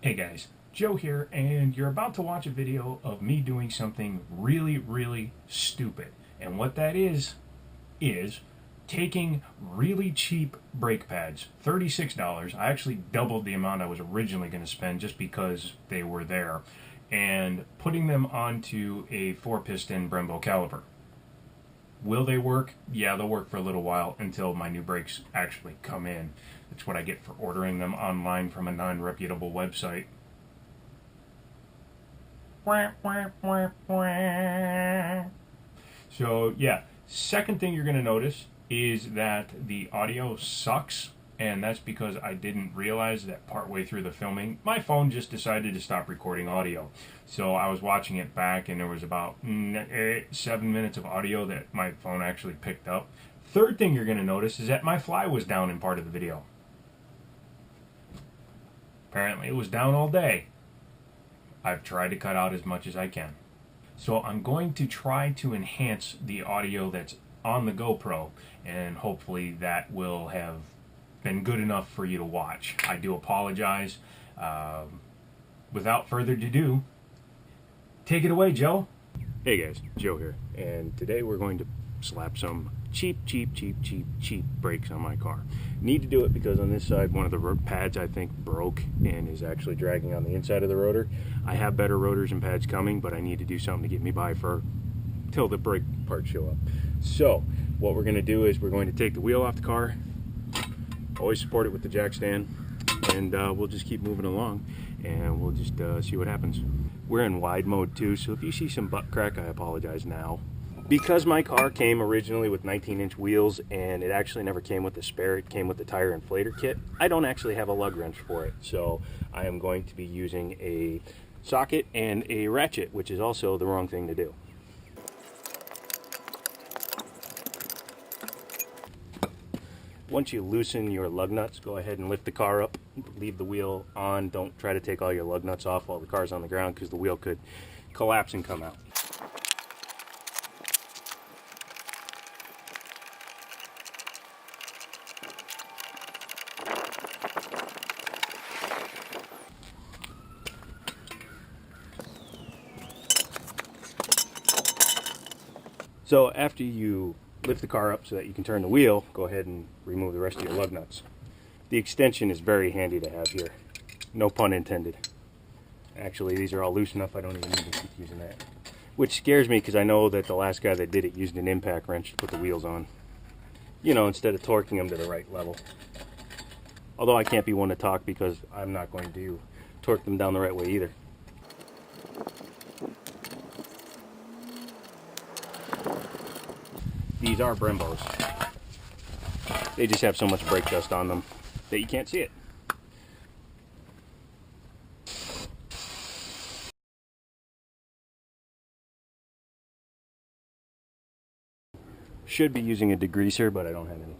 Hey guys, Joe here, and you're about to watch a video of me doing something really stupid. And what that is taking really cheap brake pads, $36. I actually doubled the amount I was originally going to spend just because they were there, and putting them onto a 4-piston Brembo caliper. Will they work? Yeah, they'll work for a little while until my new brakes actually come in. That's what I get for ordering them online from a non-reputable website. So yeah, second thing you're going to notice is that the audio sucks, and that's because I didn't realize that partway through the filming my phone just decided to stop recording audio. So I was watching it back and there was about 7 minutes of audio that my phone actually picked up. Third thing you're going to notice is that my fly was down in part of the video. Apparently it was down all day. I've tried to cut out as much as I can. So I'm going to try to enhance the audio that's on the GoPro, and hopefully that will have been good enough for you to watch. I do apologize. Without further ado, take it away, Joe. Hey guys, Joe here, and today we're going to slap some cheap brakes on my car. Need to do it because on this side one of the pads I think broke and is actually dragging on the inside of the rotor. I have better rotors and pads coming, but I need to do something to get me by for till the brake parts show up. So what we're going to do is we're going to take the wheel off the car, always support it with the jack stand, and we'll just keep moving along and we'll just see what happens. We're in wide mode too, so if you see some butt crack, I apologize now. Because my car came originally with 19-inch wheels and it actually never came with the spare, it came with the tire inflator kit, I don't actually have a lug wrench for it. So I am going to be using a socket and a ratchet, which is also the wrong thing to do. Once you loosen your lug nuts, go ahead and lift the car up, leave the wheel on. Don't try to take all your lug nuts off while the car's on the ground because the wheel could collapse and come out. So after you lift the car up so that you can turn the wheel, go ahead and remove the rest of your lug nuts. The extension is very handy to have here. No pun intended. Actually, these are all loose enough I don't even need to keep using that. Which scares me because I know that the last guy that did it used an impact wrench to put the wheels on. You know, instead of torquing them to the right level. Although I can't be one to talk because I'm not going to torque them down the right way either. These are Brembos. They just have so much brake dust on them that you can't see it. Should be using a degreaser, but I don't have any.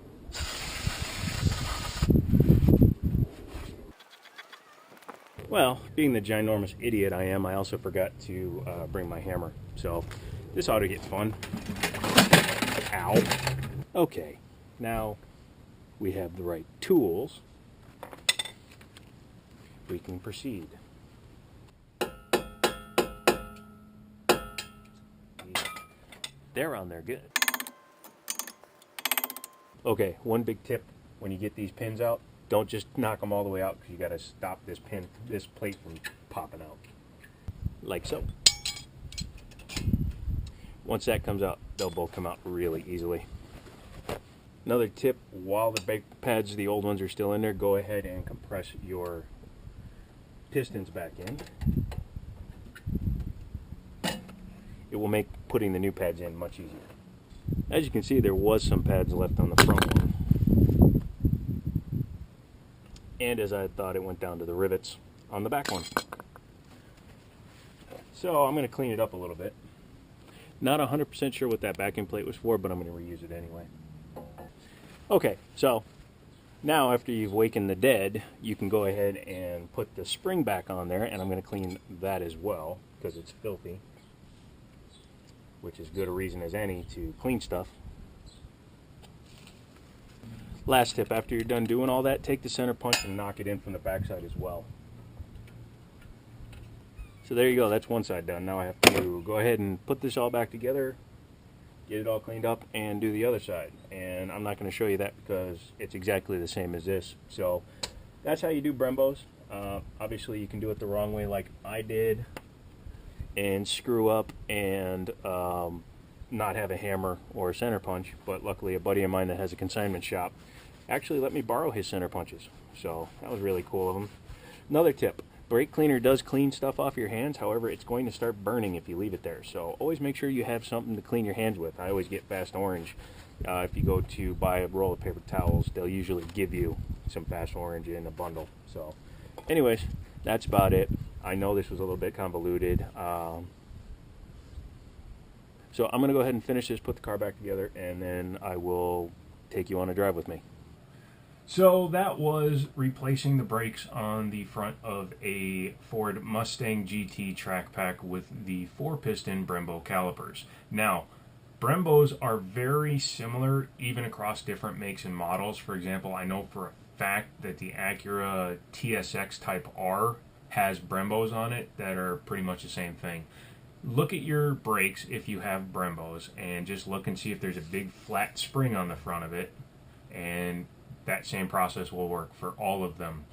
Well, being the ginormous idiot I am, I also forgot to bring my hammer. So this ought to get fun. Ow. Okay, now we have the right tools. We can proceed. They're on there good. Okay, one big tip when you get these pins out, don't just knock them all the way out because you got to stop this plate from popping out. Like so. Once that comes out, they'll both come out really easily. Another tip, while the brake pads, the old ones, are still in there, go ahead and compress your pistons back in. It will make putting the new pads in much easier. As you can see, there was some pads left on the front one. And as I thought, it went down to the rivets on the back one. So I'm going to clean it up a little bit. Not 100% sure what that backing plate was for, but I'm going to reuse it anyway. Okay, so now after you've wakened the dead, you can go ahead and put the spring back on there, and I'm going to clean that as well because it's filthy, which is good a reason as any to clean stuff. Last tip, after you're done doing all that, take the center punch and knock it in from the backside as well. So there you go, that's one side done. Now I have to go ahead and put this all back together, get it all cleaned up, and do the other side. And I'm not going to show you that because it's exactly the same as this. So that's how you do Brembos. Obviously you can do it the wrong way like I did and screw up and not have a hammer or a center punch, but luckily a buddy of mine that has a consignment shop actually let me borrow his center punches. So that was really cool of him. Another tip. Brake cleaner does clean stuff off your hands, however, it's going to start burning if you leave it there. So always make sure you have something to clean your hands with. I always get Fast Orange. If you go to buy a roll of paper towels, they'll usually give you some Fast Orange in a bundle. So anyways, that's about it. I know this was a little bit convoluted. So I'm going to go ahead and finish this, put the car back together, and then I will take you on a drive with me. So that was replacing the brakes on the front of a Ford Mustang GT track pack with the 4-piston Brembo calipers. Now, Brembos are very similar even across different makes and models. For example, I know for a fact that the Acura TSX Type R has Brembos on it that are pretty much the same thing. Look at your brakes if you have Brembos and just look and see if there's a big flat spring on the front of it, and that same process will work for all of them.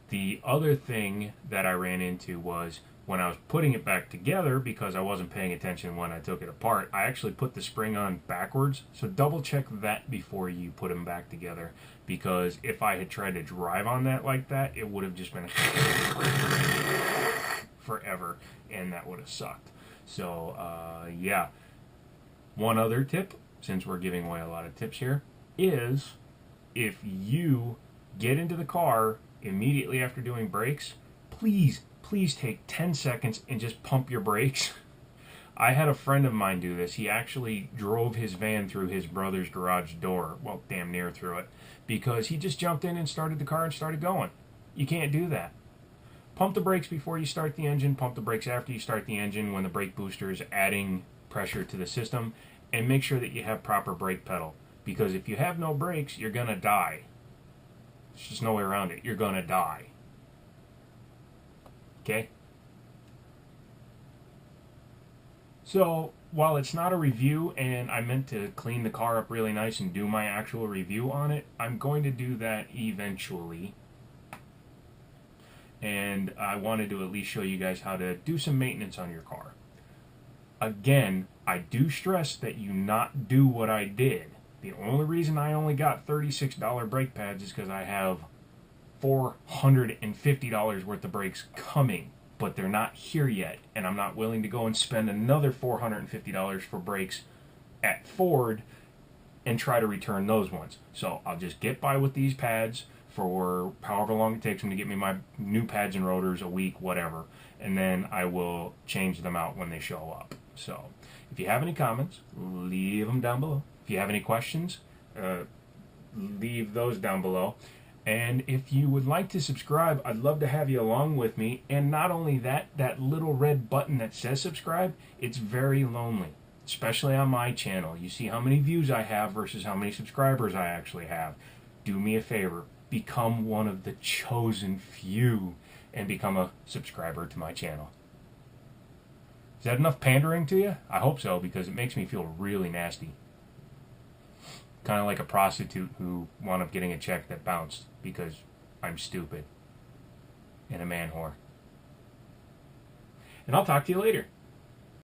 The other thing that I ran into was when I was putting it back together, because I wasn't paying attention when I took it apart, I actually put the spring on backwards. So double check that before you put them back together, because if I had tried to drive on that like that, it would have just been forever, and that would have sucked. So yeah. One other tip, since we're giving away a lot of tips here, is if you get into the car immediately after doing brakes, please take 10 seconds and just pump your brakes. I had a friend of mine do this. He actually drove his van through his brother's garage door, well, damn near through it, because he just jumped in and started the car and started going. You can't do that. Pump the brakes before you start the engine, pump the brakes after you start the engine when the brake booster is adding pressure to the system, and make sure that you have proper brake pedal. Because if you have no brakes, you're going to die. There's just no way around it. You're going to die. Okay? So, while it's not a review, and I meant to clean the car up really nice and do my actual review on it, I'm going to do that eventually. And I wanted to at least show you guys how to do some maintenance on your car. Again, I do stress that you not do what I did. The only reason I only got $36 brake pads is because I have $450 worth of brakes coming, but they're not here yet, and I'm not willing to go and spend another $450 for brakes at Ford and try to return those ones. So I'll just get by with these pads for however long it takes them to get me my new pads and rotors, a week, whatever, and then I will change them out when they show up. So if you have any comments, leave them down below. If you have any questions, leave those down below. And if you would like to subscribe, I'd love to have you along with me. And not only that, that little red button that says subscribe, it's very lonely, especially on my channel. You see how many views I have versus how many subscribers I actually have. Do me a favor, become one of the chosen few and become a subscriber to my channel. Is that enough pandering to you? I hope so, because it makes me feel really nasty. Kind of like a prostitute who wound up getting a check that bounced because I'm stupid and a man whore. And I'll talk to you later.